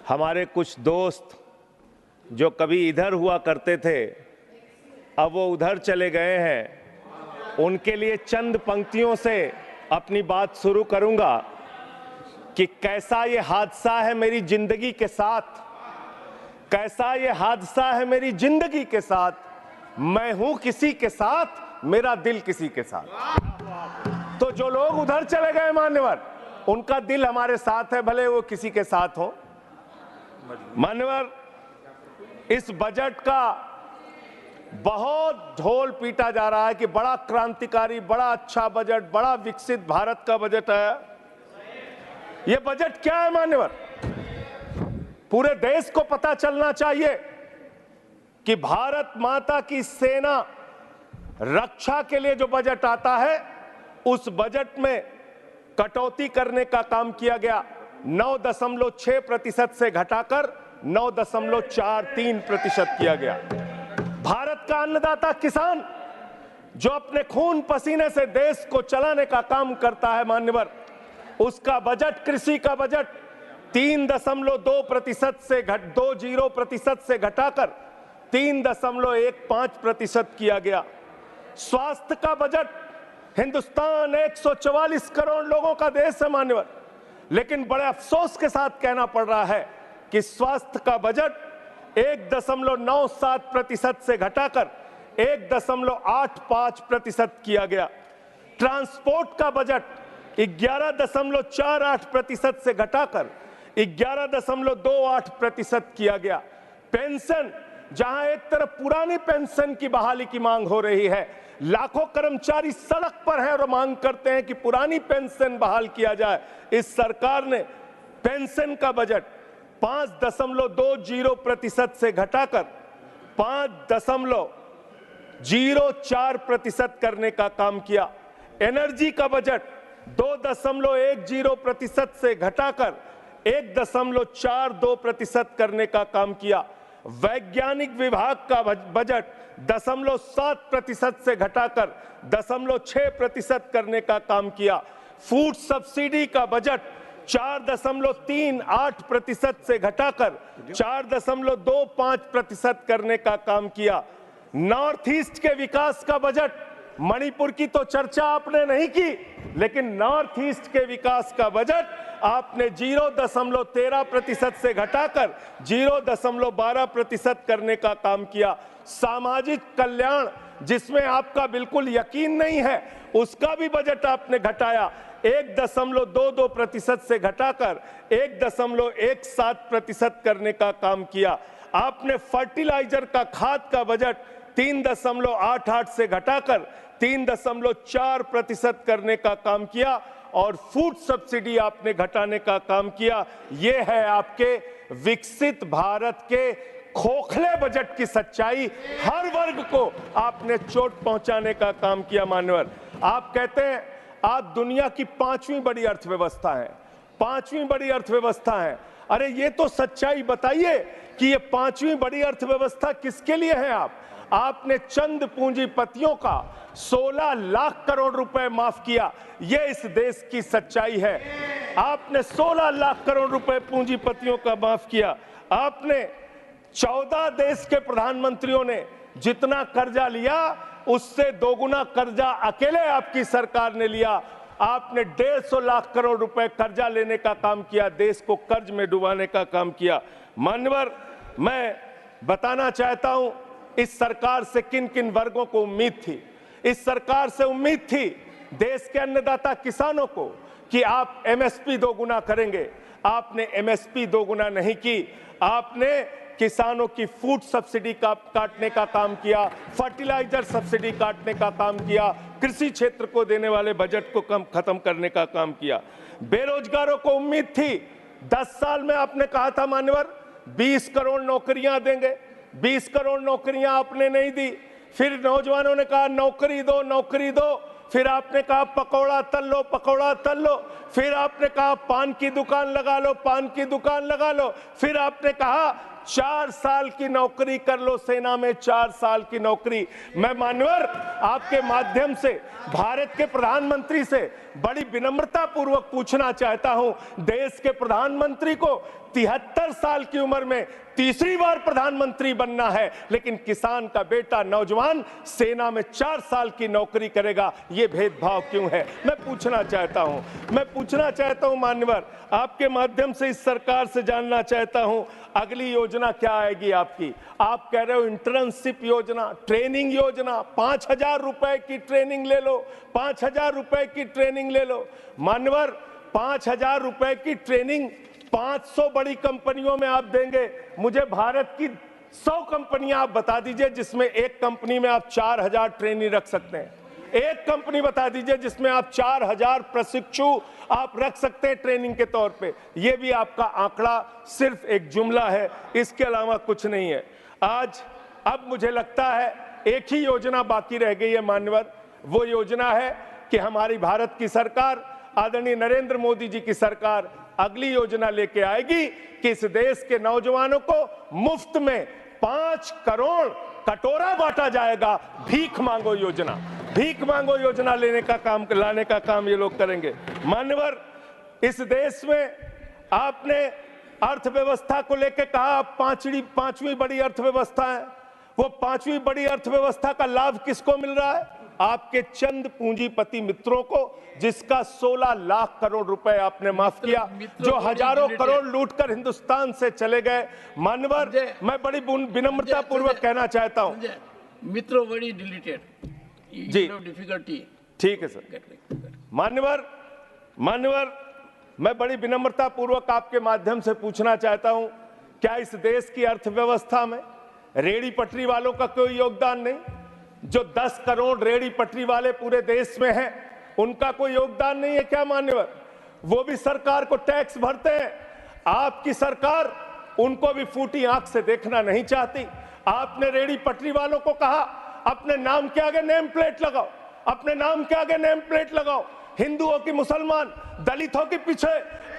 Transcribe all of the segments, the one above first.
हमारे कुछ दोस्त जो कभी इधर हुआ करते थे, अब वो उधर चले गए हैं। उनके लिए चंद पंक्तियों से अपनी बात शुरू करूंगा कि कैसा ये हादसा है मेरी जिंदगी के साथ, कैसा ये हादसा है मेरी जिंदगी के साथ, मैं हूं किसी के साथ, मेरा दिल किसी के साथ। तो जो लोग उधर चले गए मान्यवर, उनका दिल हमारे साथ है, भले वो किसी के साथ हो। मान्यवर, इस बजट का बहुत ढोल पीटा जा रहा है कि बड़ा क्रांतिकारी, बड़ा अच्छा बजट, बड़ा विकसित भारत का बजट है। यह बजट क्या है मान्यवर? पूरे देश को पता चलना चाहिए कि भारत माता की सेना रक्षा के लिए जो बजट आता है, उस बजट में कटौती करने का काम किया गया। 9.6% से घटाकर 9.43% किया गया। भारत का अन्नदाता किसान जो अपने खून पसीने से देश को चलाने का काम करता है मान्यवर, उसका बजट, कृषि का बजट 3.2% से 20% से घटाकर 3.15% किया गया। स्वास्थ्य का बजट, हिंदुस्तान 144 करोड़ लोगों का देश है मान्यवर, लेकिन बड़े अफसोस के साथ कहना पड़ रहा है कि स्वास्थ्य का बजट 1.97% से घटाकर 1.85% किया गया। ट्रांसपोर्ट का बजट 11.48% से घटाकर 11.28% किया गया। पेंशन, जहां एक तरफ पुरानी पेंशन की बहाली की मांग हो रही है, लाखों कर्मचारी सड़क पर हैं और मांग करते हैं कि पुरानी पेंशन बहाल किया जाए, इस सरकार ने पेंशन का बजट 5.20% से घटाकर 5.04% करने का काम किया। एनर्जी का बजट 2.10% से घटाकर 1.42% करने का काम किया। वैज्ञानिक विभाग का बजट 0.7% से घटाकर 0.6% करने का काम किया। फूड सब्सिडी का बजट 4.38% से घटाकर 4.25% करने का काम किया। नॉर्थ ईस्ट के विकास का बजट, मणिपुर की तो चर्चा आपने नहीं की, लेकिन नॉर्थ ईस्ट के विकास का बजट आपने 0.13% से घटाकर 0.12% करने का काम किया। सामाजिक कल्याण, जिसमें आपका बिल्कुल यकीन नहीं है, उसका भी बजट आपने घटाया। 1.22% से घटाकर 1.17% करने का काम किया। आपने फर्टिलाइजर का, खाद का बजट 3.88 से घटाकर 3.4% करने का काम किया और फूड सब्सिडी आपने घटाने का काम किया। ये है आपके विकसित भारत के खोखले बजट की सच्चाई। हर वर्ग को आपने चोट पहुंचाने का काम किया मान्यवर। आप कहते हैं आप दुनिया की 5वीं बड़ी अर्थव्यवस्था है, 5वीं बड़ी अर्थव्यवस्था है। अरे ये तो सच्चाई बताइए कि ये 5वीं बड़ी अर्थव्यवस्था किसके लिए है? आपने चंद पूंजीपतियों का 16 लाख करोड़ रुपए माफ किया। ये इस देश की सच्चाई है। आपने 16 लाख करोड़ रुपए पूंजीपतियों का माफ किया। आपने 14 देश के प्रधानमंत्रियों ने जितना कर्जा लिया, उससे दोगुना कर्जा अकेले आपकी सरकार ने लिया। आपने 150 लाख करोड़ रुपए कर्जा लेने का काम किया, देश को कर्ज में डुबाने का काम किया। मान्यवर, मैं बताना चाहता हूं इस सरकार से किन किन वर्गों को उम्मीद थी। इस सरकार से उम्मीद थी देश के अन्नदाता किसानों को कि आप एमएसपी दोगुना करेंगे। आपने एमएसपी दोगुना नहीं की। आपने किसानों की फूड सब्सिडी का काटने का काम किया, फर्टिलाइजर सब्सिडी काटने का काम किया, कृषि क्षेत्र को देने वाले बजट को खत्म करने का काम किया। बेरोजगारों को उम्मीद थी, 10 साल में आपने कहा था मान्यवर 20 करोड़ नौकरियां देंगे। 20 करोड़ नौकरियां आपने नहीं दी। फिर नौजवानों ने कहा नौकरी दो, नौकरी दो। फिर आपने कहा पकौड़ा तल लो, पकौड़ा तल लो। फिर आपने कहा पान की दुकान लगा लो, पान की दुकान लगा लो। फिर आपने कहा 4 साल की नौकरी कर लो सेना में, 4 साल की नौकरी। मैं मान्यवर आपके माध्यम से भारत के प्रधानमंत्री से बड़ी विनम्रता पूर्वक पूछना चाहता हूं, देश के प्रधानमंत्री को 73 साल की उम्र में तीसरी बार प्रधानमंत्री बनना है, लेकिन किसान का बेटा नौजवान सेना में 4 साल की नौकरी करेगा, ये भेदभाव क्यों है? मैं पूछना चाहता हूं मान्यवर, आपके माध्यम से इस सरकार से जानना चाहता हूं, अगली योजना क्या आएगी आपकी? आप कह रहे हो इंटर्नशिप योजना, ट्रेनिंग योजना, 5,000 रुपए की ट्रेनिंग ले लो, 5,000 रुपए की ट्रेनिंग ले लो। मान्यवर 5,000 रुपए की ट्रेनिंग 500 बड़ी कंपनियों में आप देंगे, मुझे भारत की 100 कंपनियां आप बता दीजिए जिसमें एक कंपनी में आप 4,000 ट्रेनी रख सकते हैं। एक कंपनी बता दीजिए जिसमें आप 4,000 प्रशिक्षु आप रख सकते हैं ट्रेनिंग के तौर पे। ये भी आपका आंकड़ा सिर्फ एक जुमला है, इसके अलावा कुछ नहीं है। अब मुझे लगता है एक ही योजना बाकी रह गई है मान्यवर, वो योजना है कि हमारी भारत की सरकार, आदरणीय नरेंद्र मोदी जी की सरकार अगली योजना लेके आएगी कि इस देश के नौजवानों को मुफ्त में 5 करोड़ कटोरा बांटा जाएगा। भीख मांगो योजना लाने का काम ये लोग करेंगे। मान्यवर इस देश में आपने अर्थव्यवस्था को लेकर कहा पांचवी बड़ी अर्थव्यवस्था है, वो 5वीं बड़ी अर्थव्यवस्था का लाभ किसको मिल रहा है? आपके चंद पूंजीपति मित्रों को, जिसका 16 लाख करोड़ रुपए आपने माफ किया, जो हजारों करोड़ लूटकर हिंदुस्तान से चले गए। मान्यवर मैं बड़ी विनम्रता पूर्वक कहना चाहता हूं, मित्रों बड़ी डिलीटेड जी, डिफिकल्टी। ठीक है सर। मान्यवर मैं बड़ी विनम्रता पूर्वक आपके माध्यम से पूछना चाहता हूं, क्या इस देश की अर्थव्यवस्था में रेहड़ी पटरी वालों का कोई योगदान नहीं? जो 10 करोड़ रेहड़ी पटरी वाले पूरे देश में हैं, उनका कोई योगदान नहीं है क्या मान्यवर? वो भी सरकार को टैक्स भरते हैं। आपकी सरकार उनको भी फूटी आंख से देखना नहीं चाहती। आपने रेहड़ी पटरी वालों को कहा अपने नाम के आगे नेम प्लेट लगाओ, अपने नाम के आगे नेम प्लेट लगाओ। हिंदुओं की, मुसलमान, दलितों के पीछे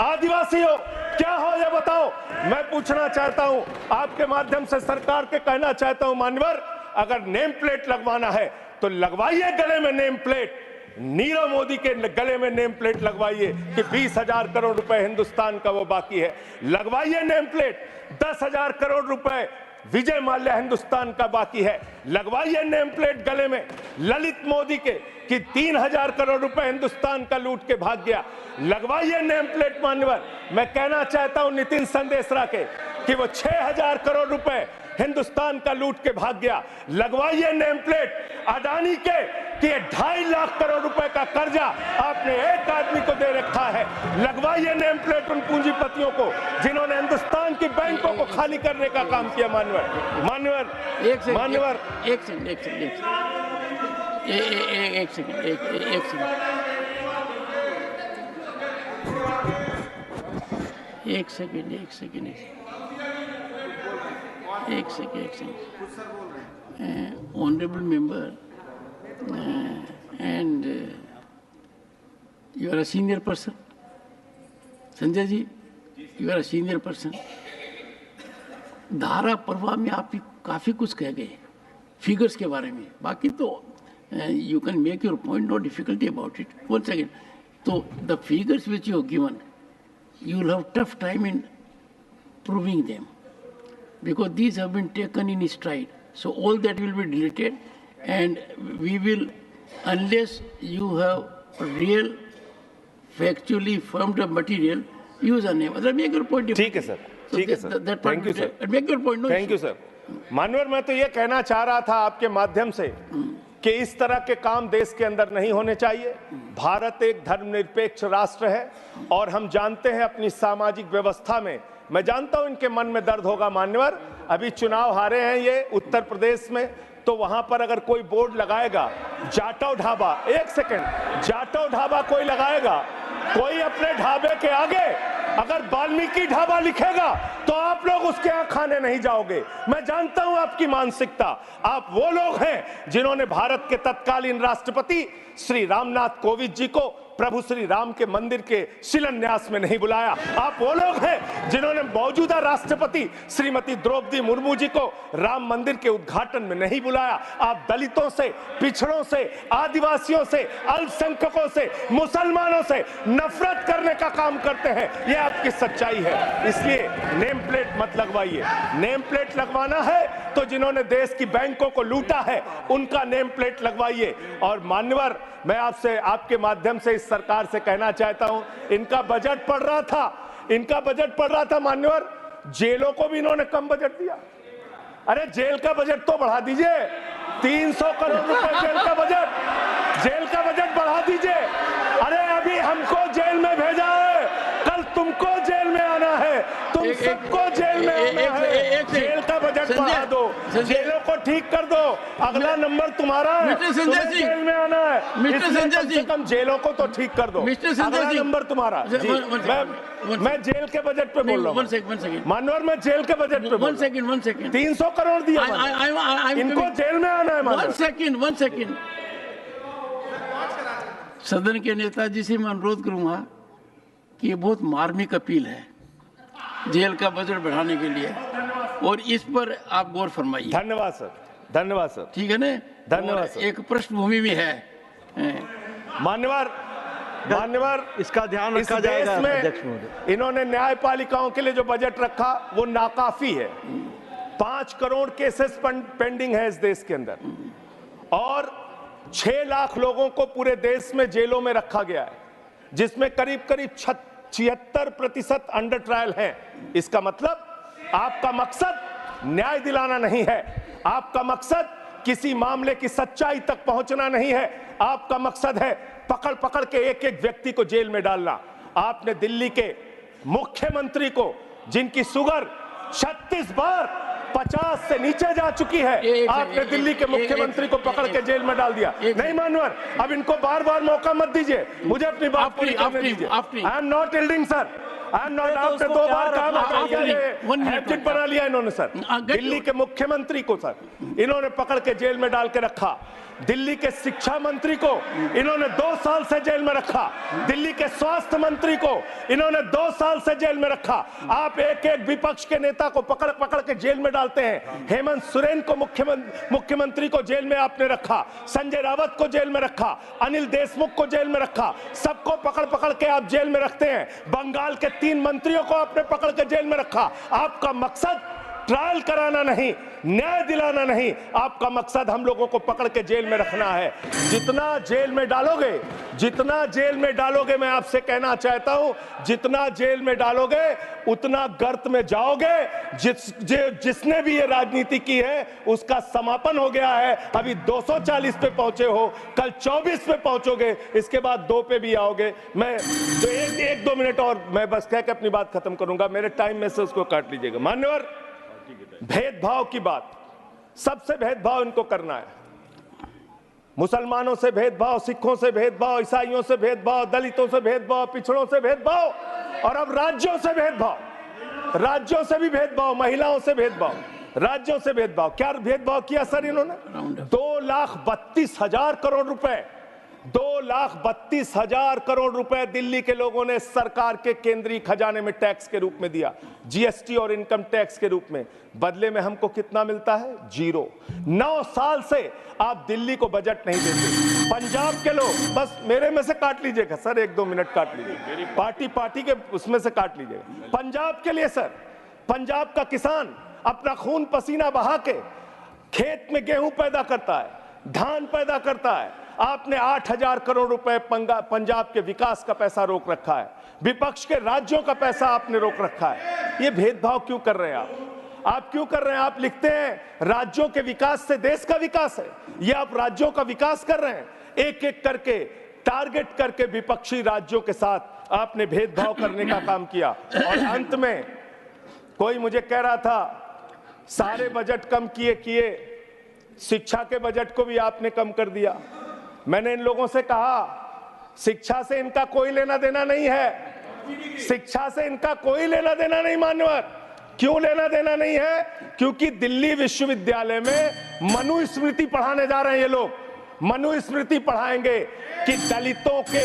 आदिवासी हो, क्या हो ये बताओ। मैं पूछना चाहता हूं, आपके माध्यम से सरकार के कहना चाहता हूं मान्यवर, अगर नेम प्लेट लगवाना है तो लगवाइए गले में नेम प्लेट, नीरव मोदी के गले में नेम प्लेट लगवाइए कि 20,000 करोड़ रुपए हिंदुस्तान का वो बाकी है। लगवाइए नेम प्लेट, 10,000 करोड़ रुपए विजय माल्या हिंदुस्तान का बाकी है। लगवाइए नेम प्लेट गले में ललित मोदी के कि 3,000 करोड़ रुपए हिंदुस्तान का लूट के भाग गया। लगवाइए नेम प्लेट मान्यवर। मैं कहना चाहता हूं नितिन संदेशरा के कि वो 6,000 करोड़ रुपए हिंदुस्तान का लूट के भाग गया। लगवाइए नेम प्लेट अडानी के कि 2.5 लाख करोड़ रुपए का कर्जा आपने एक आदमी को दे रखा है। लगवाइए नेम प्लेट उन पूंजीपतियों को जिन्होंने हिंदुस्तान की बैंकों को खाली करने का काम किया। मान्यवर एक second honorable member, and you are a senior person. Sanjay ji, you are a senior person. धारा प्रवाह में आप काफी कुछ कह गए फिगर्स के बारे में, बाकी तो you can make your point, no difficulty about it. One second. So the figures which you have given, you will have tough time in proving them, because these have been taken in stride. So all that will be deleted, and we will, unless you have real, factually firmed up material, use a name. Other make your point. ठीक है sir, ठीक है sir, thank you sir, make your point. Thank you sir. मानवर मैं तो ये कहना चाह रहा था आपके माध्यम से कि इस तरह के काम देश के अंदर नहीं होने चाहिए। भारत एक धर्मनिरपेक्ष राष्ट्र है और हम जानते हैं अपनी सामाजिक व्यवस्था में, मैं जानता हूं इनके मन में दर्द होगा मान्यवर, अभी चुनाव हारे हैं ये उत्तर प्रदेश में, तो वहां पर अगर कोई बोर्ड लगाएगा जाटव ढाबा, एक सेकंड, जाटव ढाबा कोई लगाएगा, कोई अपने ढाबे के आगे अगर वाल्मीकि ढाबा लिखेगा तो आप लोग उसके यहां खाने नहीं जाओगे। मैं जानता हूं आपकी मानसिकता। आप वो लोग हैं जिन्होंने भारत के तत्कालीन राष्ट्रपति श्री रामनाथ कोविंद जी को प्रभु श्री राम के मंदिर के शिलान्यास में नहीं बुलाया। आप वो लोग हैं जिन्होंने मौजूदा राष्ट्रपति श्रीमती द्रौपदी मुर्मू जी को राम मंदिर के उद्घाटन में नहीं बुलाया। आप दलितों से, पिछड़ों से, आदिवासियों से, अल्पसंख्यकों से, मुसलमानों से नफरत करने का काम करते हैं। ये आपकी सच्चाई है। इसलिए नेम प्लेट मत लगवाइए। नेम प्लेट लगवाना है तो जिन्होंने देश की बैंकों को लूटा है उनका नेम प्लेट लगवाइए। और मान्यवर, मैं आपसे, आपके माध्यम से इस सरकार से कहना चाहता हूं, इनका बजट पढ़ रहा था मान्यवर, जेलों को भी इन्होंने कम बजट दिया। अरे जेल का बजट तो बढ़ा दीजिए, 300 करोड़ रुपए जेल का बजट बढ़ा दीजिए। अरे अभी हमको जेल में भेजा है, कल तुमको जेल में आना है, तुम सबको जेल में आना है। जेल का बजट बढ़ा दो, जेलों को ठीक कर दो, अगला नंबर तुम्हारा है, तुम्हें जेल में आना है। इसलिए कम से कम जेलों को तो ठीक कर दो, अगला नंबर तुम्हारा। मैं जेल के बजट पे बोल रहा हूँ मानवर, मैं जेल के बजट पे 1 सेकंड 300 करोड़ दिया, इनको जेल में आना है। 1 सेकंड सदन के नेताजी से मैं अनुरोध करूंगा कि ये बहुत मार्मिक अपील है जेल का बजट बढ़ाने के लिए, और इस पर आप गौर फरमाइए। धन्यवाद सर, धन्यवाद सर। ठीक है ना, धन्यवाद सर। एक पृष्ठभूमि भी है मान्यवर, इसका ध्यान रखा जाएगा। में इन्होंने न्यायपालिकाओं के लिए जो बजट रखा वो नाकाफी है। 5 करोड़ केसेस पेंडिंग है इस देश के अंदर, और 6 लाख लोगों को पूरे देश में जेलों में रखा गया है, जिसमें करीब 76% अंडर ट्रायल है। इसका मतलब आपका मकसद न्याय दिलाना नहीं है, आपका मकसद किसी मामले की सच्चाई तक पहुंचना नहीं है, आपका मकसद है पकड़ पकड़ के एक एक व्यक्ति को जेल में डालना। आपने दिल्ली के मुख्यमंत्री को, जिनकी शुगर 36 बार 50 से नीचे जा चुकी है, आपने दिल्ली के मुख्यमंत्री को पकड़ के जेल में डाल दिया। नहीं मानवर, अब इनको बार बार मौका मत दीजिए, मुझे अपनी बात पूरी करने दीजिए। I am not yielding sir, I am not. आपने 2 बार काम हैबिट बना लिया इन्होंने सर। दिल्ली के मुख्यमंत्री को सर इन्होंने पकड़ के जेल में डाल के रखा, दिल्ली के शिक्षा मंत्री को इन्होंने 2 साल से जेल में रखा, दिल्ली के स्वास्थ्य मंत्री को इन्होंने 2 साल से जेल में रखा। आप एक एक विपक्ष के नेता को पकड़ पकड़ के जेल में डालते हैं। हेमंत सोरेन को मुख्यमंत्री को जेल में आपने रखा, संजय रावत को जेल में रखा, अनिल देशमुख को जेल में रखा, सबको पकड़ पकड़ के आप जेल में रखते हैं। बंगाल के 3 मंत्रियों को आपने पकड़ के जेल में रखा। आपका मकसद ट्रायल कराना नहीं, न्याय दिलाना नहीं, आपका मकसद हम लोगों को पकड़ के जेल में रखना है। जितना जेल में डालोगे, मैं आपसे कहना चाहता हूं, जितना जेल में डालोगे उतना गर्त में जाओगे। जिसने भी ये राजनीति की है उसका समापन हो गया है। अभी 240 पे पहुंचे हो, कल 24 पे पहुंचोगे, इसके बाद 2 पे भी आओगे। मैं तो 1-2 मिनट और मैं बस कह के अपनी बात खत्म करूंगा, मेरे टाइम में से उसको काट लीजिएगा। मान्यवर, भेदभाव की बात, सबसे भेदभाव इनको करना है। मुसलमानों से भेदभाव, सिखों से भेदभाव, ईसाइयों से भेदभाव, दलितों से भेदभाव, पिछड़ों से भेदभाव, और अब राज्यों से भेदभाव, राज्यों से भी भेदभाव, महिलाओं से भेदभाव, राज्यों से भेदभाव। क्या भेदभाव किया सर इन्होंने? 2,32,000 करोड़ रुपए, 2,32,000 करोड़ रुपए दिल्ली के लोगों ने सरकार के केंद्रीय खजाने में टैक्स के रूप में दिया, जीएसटी और इनकम टैक्स के रूप में। बदले में हमको कितना मिलता है? 0। 9 साल से आप दिल्ली को बजट नहीं देते। पंजाब के लोग, बस मेरे में से काट लीजिएगा सर, 1-2 मिनट काट लीजिए, पार्टी के उसमें से काट लीजिएगा। पंजाब के लिए सर, पंजाब का किसान अपना खून पसीना बहा के खेत में गेहूं पैदा करता है, धान पैदा करता है। आपने 8,000 करोड़ रुपए पंजाब के विकास का पैसा रोक रखा है, विपक्ष के राज्यों का पैसा आपने रोक रखा है। ये भेदभाव क्यों कर रहे हैं आप क्यों कर रहे हैं? आप लिखते हैं राज्यों के विकास से देश का विकास है, ये आप राज्यों का विकास कर रहे हैं। एक एक करके टारगेट करके विपक्षी राज्यों के साथ आपने भेदभाव करने का काम किया। और अंत में कोई मुझे कह रहा था सारे बजट कम किए, शिक्षा के बजट को भी आपने कम कर दिया। मैंने इन लोगों से कहा शिक्षा से इनका कोई लेना देना नहीं है, शिक्षा से इनका कोई लेना देना नहीं। मान्यवर, क्यों लेना देना नहीं है? क्योंकि दिल्ली विश्वविद्यालय में मनुस्मृति पढ़ाने जा रहे हैं ये लोग। मनुस्मृति पढ़ाएंगे कि दलितों के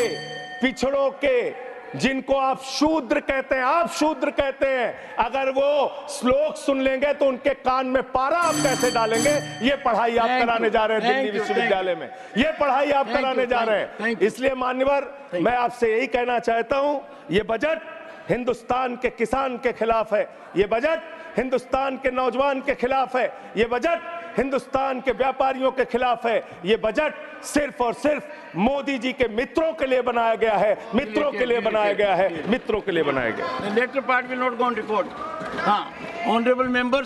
पिछड़ों के, जिनको आप शूद्र कहते हैं, आप शूद्र कहते हैं, अगर वो श्लोक सुन लेंगे तो उनके कान में पारा आप कैसे डालेंगे? ये पढ़ाई आप कराने जा रहे हैं दिल्ली विश्वविद्यालय में, ये पढ़ाई आप कराने जा रहे हैं। इसलिए मान्यवर, मैं आपसे यही कहना चाहता हूं, ये बजट हिंदुस्तान के किसान के खिलाफ है, ये बजट हिंदुस्तान के नौजवान के खिलाफ है, ये बजट हिंदुस्तान के व्यापारियों के खिलाफ है, ये बजट सिर्फ और सिर्फ मोदी जी के मित्रों के लिए बनाया गया है, मित्रों के लिए बनाया गया है, मित्रों के लिए बनाया गया है। The later part will not go on record. हाँ, honorable members.